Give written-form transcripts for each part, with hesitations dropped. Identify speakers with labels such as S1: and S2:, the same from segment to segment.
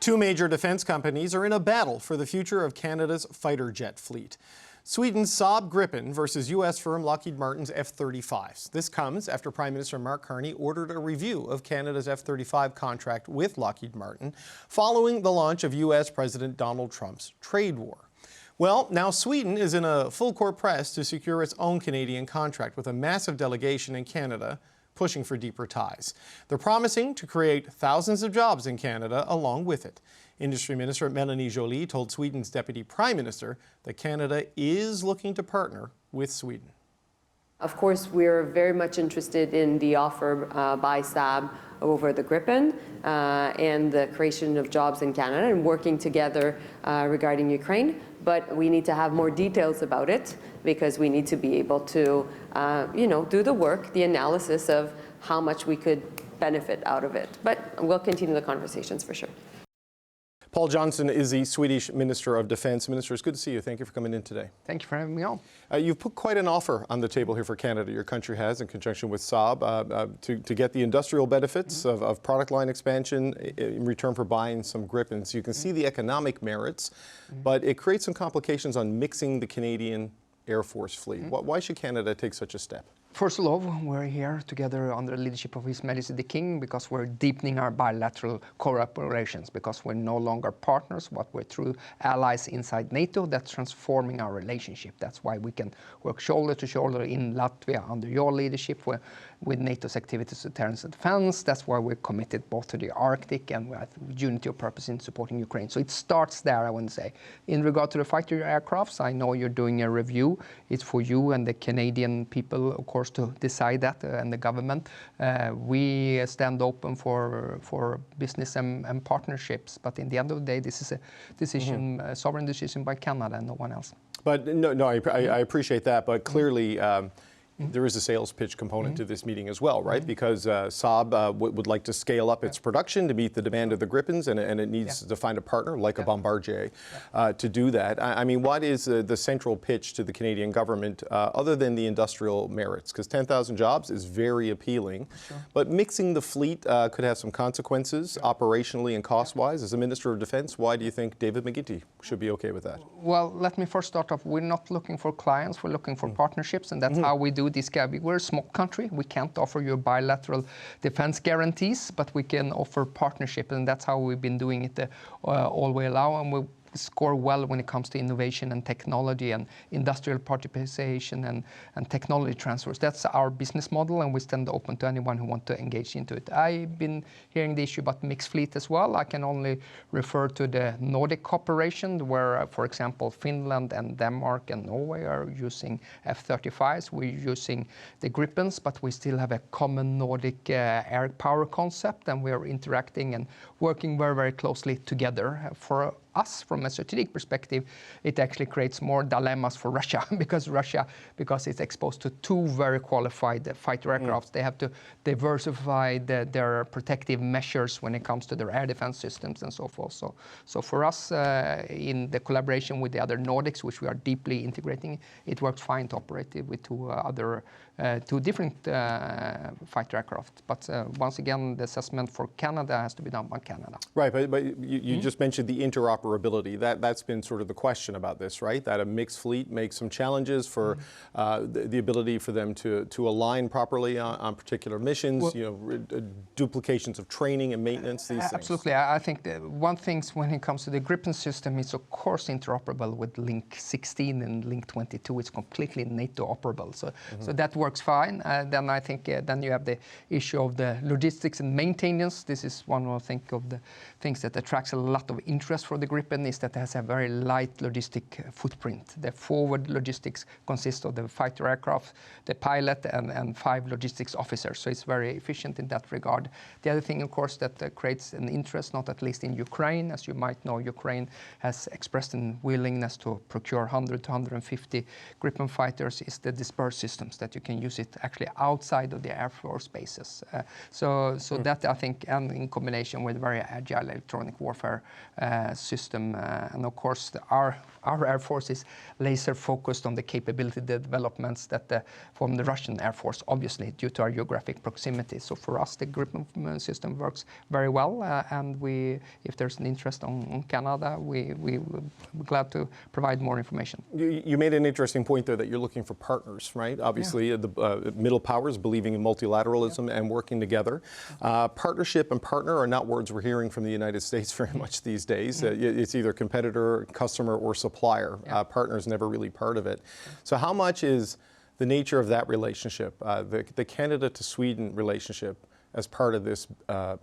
S1: Two major defense companies are in a battle for the future of Canada's fighter jet fleet. Sweden's Saab Gripen versus U.S. firm Lockheed Martin's F-35s. This comes after Prime Minister Mark Carney ordered a review of Canada's F-35 contract with Lockheed Martin following the launch of U.S. President Donald Trump's trade war. Well, now Sweden is in a full-court press to secure its own Canadian contract with a massive delegation in Canada pushing for deeper ties. They're promising to create thousands of jobs in Canada along with it. Industry Minister Melanie Joly told Sweden's Deputy Prime Minister that Canada is looking to partner with Sweden.
S2: Of course, we're very much interested in the offer by Saab over the Gripen and the creation of jobs in Canada and working together regarding Ukraine. But we need to have more details about it because we need to be able to, do the work, the analysis of how much we could benefit out of it. But we'll continue the conversations for sure.
S1: Paul Jonson is the Swedish Minister of Defense. Minister, it's good to see you. Thank you for coming in today.
S3: Thank you for having me on.
S1: You've put quite an offer on the table here for Canada. Your country has, in conjunction with Saab, to get the industrial benefits of product line expansion in return for buying some Gripens. You can see the economic merits, but it creates some complications on mixing the Canadian Air Force fleet. Why should Canada take such a step?
S3: First of all, we're here together under the leadership of His Majesty the King because we're deepening our bilateral cooperations, because we're no longer partners, but we're true allies inside NATO. That's transforming our relationship. That's why we can work shoulder to shoulder in Latvia under your leadership with NATO's activities to deterrence and defense. That's why we're committed both to the Arctic and with unity of purpose in supporting Ukraine. So it starts there, I want to say. In regard to the fighter aircrafts, I know you're doing a review. It's for you and the Canadian people, of course, to decide that, and the government. We stand open for business and partnerships, but in the end of the day, this is a decision, a sovereign decision by Canada and no one else.
S1: But no, I appreciate that, but clearly there is a sales pitch component to this meeting as well, right? Because Saab would like to scale up its production to meet the demand of the Gripens, and it needs to find a partner like a Bombardier to do that. I mean, what is the central pitch to the Canadian government other than the industrial merits? Because 10,000 jobs is very appealing, but mixing the fleet could have some consequences operationally and cost-wise. As a Minister of Defense, why do you think David McGuinty should be okay with that?
S3: Well, let me first start off. We're not looking for clients, we're looking for partnerships, and that's how we do this. We're a small country. We can't offer you bilateral defense guarantees, but we can offer partnership, and that's how we've been doing it all the way along. And we score well when it comes to innovation and technology and industrial participation and technology transfers. That's our business model, and we stand open to anyone who wants to engage into it. I've been hearing the issue about mixed fleet as well. I can only refer to the Nordic cooperation where, for example, Finland and Denmark and Norway are using F-35s. We're using the Gripens, but we still have a common Nordic air power concept, and we are interacting and working very, very closely together. For us, from a strategic perspective, it actually creates more dilemmas for Russia because it's exposed to two very qualified fighter aircrafts. They have to diversify their protective measures when it comes to their air defense systems and so forth. So for us, in the collaboration with the other Nordics, which we are deeply integrating, it works fine to operate it with two different fighter aircraft. But once again, the assessment for Canada has to be done by Canada.
S1: Right, but you just mentioned the interoperability. That's been sort of the question about this, right? That a mixed fleet makes some challenges for the ability for them to align properly on particular missions, well, duplications of training and maintenance, these things.
S3: Absolutely. I think that one thing when it comes to the Gripen system, it's of course interoperable with Link 16 and Link 22. It's completely NATO operable. So that works fine. Then I think then you have the issue of the logistics and maintenance. This is one of the things that attracts a lot of interest for the Gripen, is that it has a very light logistic footprint. The forward logistics consists of the fighter aircraft, the pilot, and 5 logistics officers. So it's very efficient in that regard. The other thing, of course, that creates an interest, not at least in Ukraine. As you might know, Ukraine has expressed a willingness to procure 100 to 150 Gripen fighters, is the dispersed systems that you can use it actually outside of the Air Force bases. So that, I think, and in combination with very agile electronic warfare system And of course, our Air Force is laser focused on the capability developments that from the Russian Air Force, obviously, due to our geographic proximity. So for us, the Gripen system works very well. And if there's an interest on Canada, we're glad to provide more information.
S1: You made an interesting point there that you're looking for partners, right? Obviously, the middle powers believing in multilateralism and working together. Partnership and partner are not words we're hearing from the United States very much these days. It's either competitor, customer, or supplier. Partner's never really part of it. So how much is the nature of that relationship, the Canada to Sweden relationship, as part of this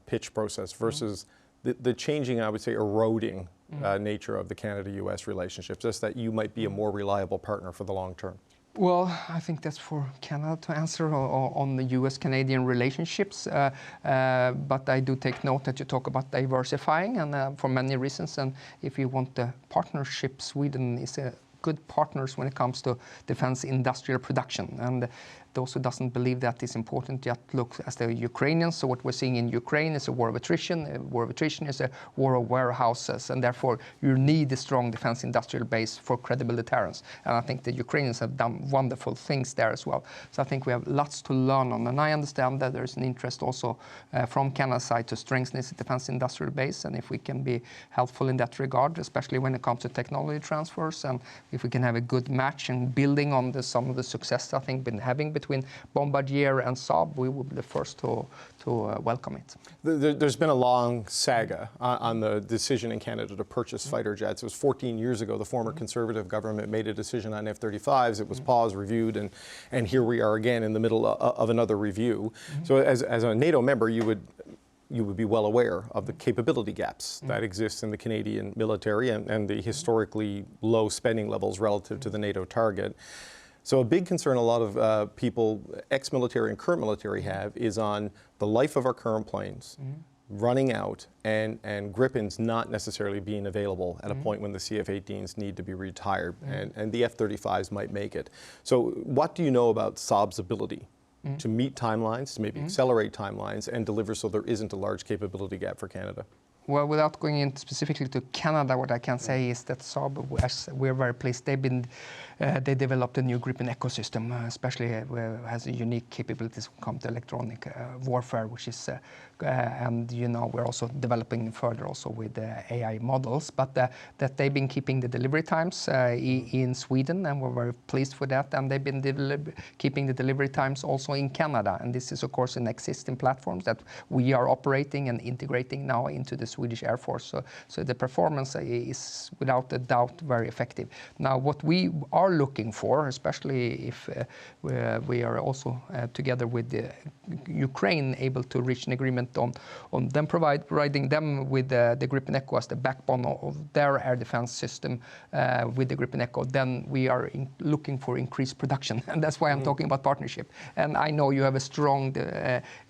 S1: pitch process versus the changing, I would say, eroding nature of the Canada-U.S. relationship, just that you might be a more reliable partner for the long term?
S3: Well, I think that's for Canada to answer on the U.S.-Canadian relationships. But I do take note that you talk about diversifying, and for many reasons. And if you want the partnership, Sweden is a good partners when it comes to defense industrial production. And those who doesn't believe that is important just look as the Ukrainians. So what we're seeing in Ukraine is a war of attrition. A war of attrition is a war of warehouses, and therefore you need a strong defense industrial base for credible deterrence. And I think the Ukrainians have done wonderful things there as well. So I think we have lots to learn on, and I understand that there's an interest also from Canada's side to strengthen its defense industrial base, and if we can be helpful in that regard, especially when it comes to technology transfers, and if we can have a good match and building on some of the success I think been having between Bombardier and Saab, we will be the first to welcome it.
S1: There's been a long saga on the decision in Canada to purchase fighter jets. It was 14 years ago. The former Conservative government made a decision on F-35s. It was paused, reviewed, and here we are again in the middle of another review. So as a NATO member, you would be well aware of the capability gaps that exist in the Canadian military and the historically low spending levels relative to the NATO target. So a big concern a lot of people, ex-military and current military, have is on the life of our current planes running out and Gripens not necessarily being available at a point when the CF-18s need to be retired, and the F-35s might make it. So what do you know about Saab's ability to meet timelines, to maybe accelerate timelines, and deliver so there isn't a large capability gap for Canada?
S3: Well, without going into specifically to Canada, what I can say is that Saab, we're very pleased. They developed a new Gripen ecosystem, especially has a unique capabilities when it comes to electronic warfare, which is, and we're also developing further also with AI models, but that they've been keeping the delivery times in Sweden, and we're very pleased with that. And they've been keeping the delivery times also in Canada. And this is, of course, an existing platforms that we are operating and integrating now into the Swedish Air Force. So the performance is without a doubt very effective. Now, what we are looking for, especially if we are also together with the Ukraine able to reach an agreement on them providing them with the Gripen Echo as the backbone of their air defense system with the Gripen Echo, then we are looking for increased production. And that's why I'm talking about partnership. And I know you have a strong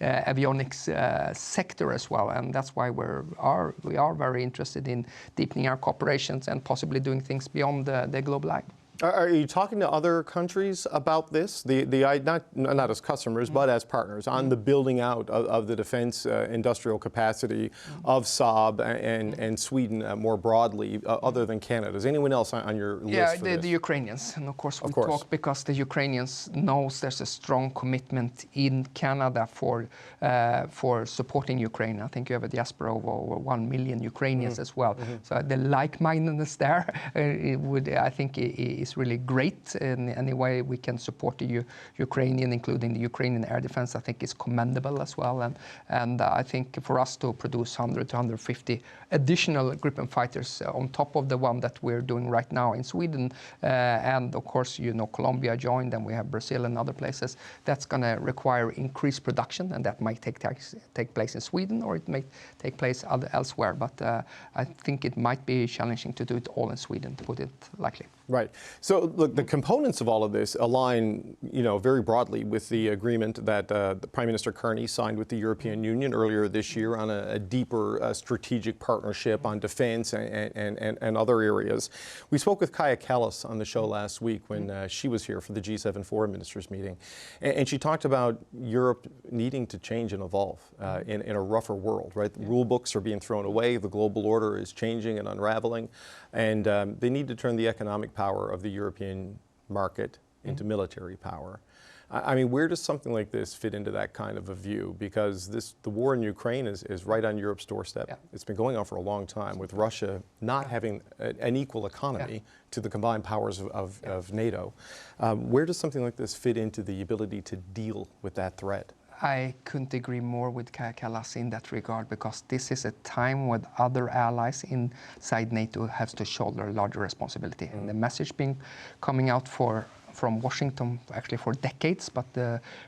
S3: avionics sector as well, and that's why we are very interested in deepening our cooperations and possibly doing things beyond the global eye.
S1: Are you talking to other countries about this? Not as customers, but as partners on the building out of the defense industrial capacity of Saab and Sweden more broadly, other than Canada? Is anyone else on your list for this?
S3: The Ukrainians, and of course we talk because the Ukrainians knows there's a strong commitment in Canada for supporting Ukraine. I think you have a diaspora of over 1 million Ukrainians as well. So the like-mindedness there, I think is really great. In any way we can support the Ukrainian, including the Ukrainian air defense, I think is commendable as well. And I think for us to produce 100 to 150 additional Gripen fighters on top of the one that we're doing right now in Sweden, and of course, Colombia joined, and we have Brazil and other places, that's going to require increased production, and that might take place in Sweden, or it may take place elsewhere. But I think it might be challenging to do it all in Sweden, to put it lightly.
S1: Right. So, look, the components of all of this align, very broadly with the agreement that the Prime Minister Carney signed with the European Union earlier this year on a deeper strategic partnership on defense and other areas. We spoke with Kaja Kallas on the show last week when she was here for the G7 Foreign Ministers meeting, and she talked about Europe needing to change and evolve in a rougher world, right? The rule books are being thrown away, the global order is changing and unraveling, and they need to turn the economic power of the European market into military power. I mean, where does something like this fit into that kind of a view? Because the war in Ukraine is right on Europe's doorstep. Yeah. It's been going on for a long time, with Russia not having an equal economy to the combined powers of NATO. Where does something like this fit into the ability to deal with that threat?
S3: I couldn't agree more with Kaja Kallas in that regard, because this is a time when other allies inside NATO have to shoulder larger responsibility. And the message coming out from Washington actually for decades, but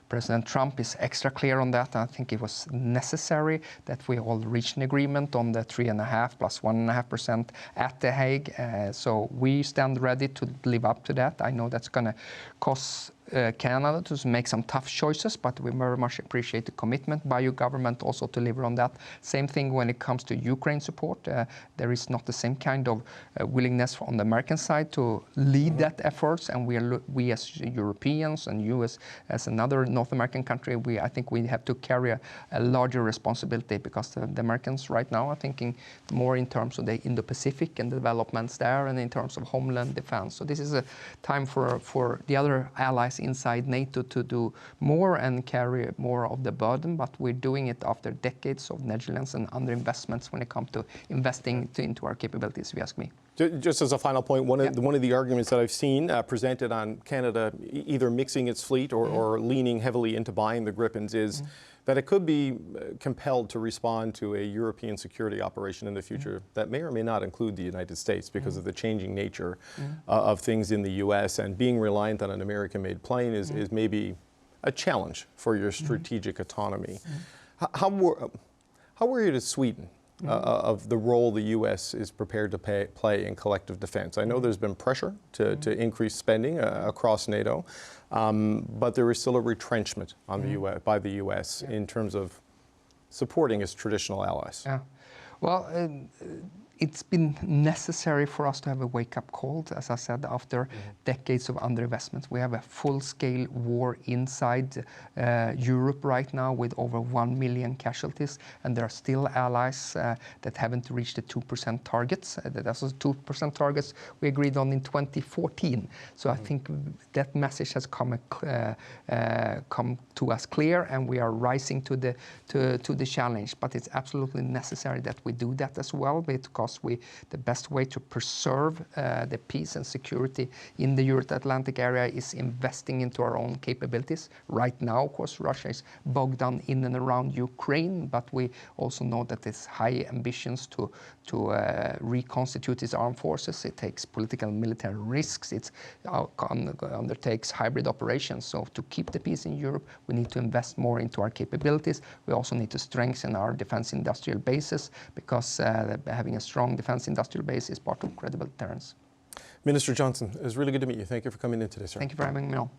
S3: President Trump is extra clear on that. I think it was necessary that we all reach an agreement on the 3.5% plus 1.5% at The Hague. So we stand ready to live up to that. I know that's going to cost Canada to make some tough choices, but we very much appreciate the commitment by your government also to deliver on that. Same thing when it comes to Ukraine support. There is not the same kind of willingness on the American side to lead that efforts, and we as Europeans and U.S. as another North American country, I think we have to carry a larger responsibility, because the Americans right now are thinking more in terms of the Indo-Pacific and the developments there, and in terms of homeland defense. So this is a time for the other allies inside NATO to do more and carry more of the burden, but we're doing it after decades of negligence and underinvestments when it comes to investing into our capabilities, if you ask me.
S1: Just as a final point, one of the arguments that I've seen presented on Canada either mixing its fleet or leaning heavily into buying the Gripens is that it could be compelled to respond to a European security operation in the future that may or may not include the United States because of the changing nature of things in the U.S. And being reliant on an American-made plane is maybe a challenge for your strategic autonomy. How worried is Sweden of the role the U.S. is prepared to play in collective defense? I know there's been pressure to increase spending across NATO, but there is still a retrenchment on the US, by the U.S. in terms of supporting its traditional allies. Yeah.
S3: Well, it's been necessary for us to have a wake-up call, as I said, after decades of underinvestment. We have a full-scale war inside Europe right now with over 1 million casualties, and there are still allies that haven't reached the 2% targets. That's the 2% targets we agreed on in 2014. So I think that message has come to us clear, and we are rising to the challenge. But it's absolutely necessary that we do that as well, because the best way to preserve the peace and security in the Euro-Atlantic area is investing into our own capabilities. Right now, of course, Russia is bogged down in and around Ukraine, but we also know that there's high ambitions to reconstitute its armed forces. It takes political and military risks. It undertakes hybrid operations. So to keep the peace in Europe, we need to invest more into our capabilities. We also need to strengthen our defense industrial bases, because having a strong defense industrial base is part of credible deterrence.
S1: Minister Jonson, it was really good to meet you. Thank you for coming in today, sir.
S3: Thank you for having me on.